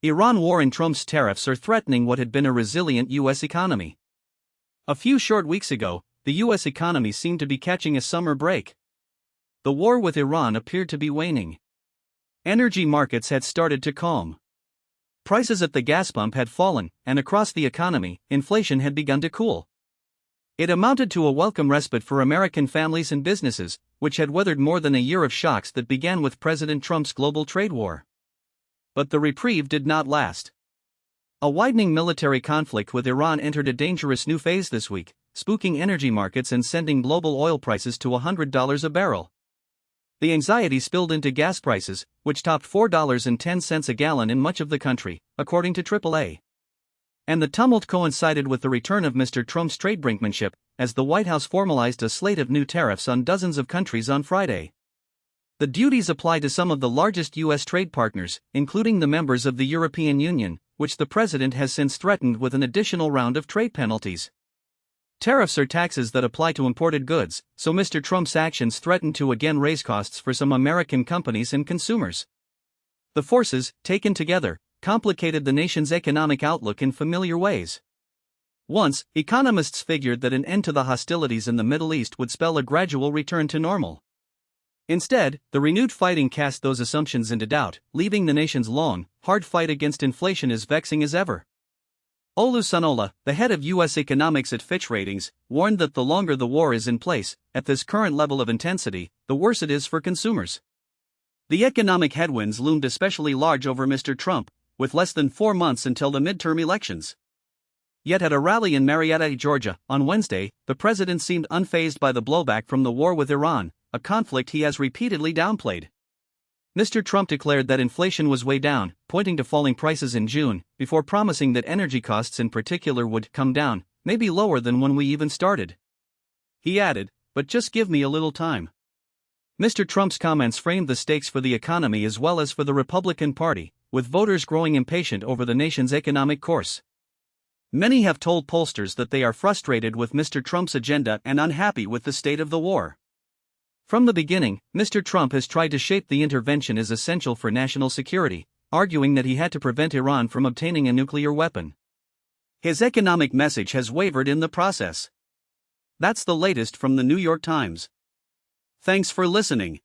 Iran war and Trump's tariffs are threatening what had been a resilient U.S. economy. A few short weeks ago, the U.S. economy seemed to be catching a summer break. The war with Iran appeared to be waning. Energy markets had started to calm. Prices at the gas pump had fallen, and across the economy, inflation had begun to cool. It amounted to a welcome respite for American families and businesses, which had weathered more than a year of shocks that began with President Trump's global trade war. But the reprieve did not last. A widening military conflict with Iran entered a dangerous new phase this week, spooking energy markets and sending global oil prices to $100 a barrel. The anxiety spilled into gas prices, which topped $4.10 a gallon in much of the country, according to AAA. And the tumult coincided with the return of Mr. Trump's trade brinkmanship, as the White House formalized a slate of new tariffs on dozens of countries on Friday. The duties apply to some of the largest U.S. trade partners, including the members of the European Union, which the president has since threatened with an additional round of trade penalties. Tariffs are taxes that apply to imported goods, so Mr. Trump's actions threaten to again raise costs for some American companies and consumers. The forces, taken together, complicated the nation's economic outlook in familiar ways. Once, economists figured that an end to the hostilities in the Middle East would spell a gradual return to normal. Instead, the renewed fighting cast those assumptions into doubt, leaving the nation's long, hard fight against inflation as vexing as ever. Olu Sanola, the head of U.S. economics at Fitch Ratings, warned that the longer the war is in place, at this current level of intensity, the worse it is for consumers. The economic headwinds loomed especially large over Mr. Trump, with less than 4 months until the midterm elections. Yet at a rally in Marietta, Georgia, on Wednesday, the president seemed unfazed by the blowback from the war with Iran, a conflict he has repeatedly downplayed. Mr. Trump declared that inflation was way down, pointing to falling prices in June, before promising that energy costs in particular would come down, maybe lower than when we even started. He added, "But just give me a little time." Mr. Trump's comments framed the stakes for the economy as well as for the Republican Party, with voters growing impatient over the nation's economic course. Many have told pollsters that they are frustrated with Mr. Trump's agenda and unhappy with the state of the war. From the beginning, Mr. Trump has tried to shape the intervention as essential for national security, arguing that he had to prevent Iran from obtaining a nuclear weapon. His economic message has wavered in the process. That's the latest from the New York Times. Thanks for listening.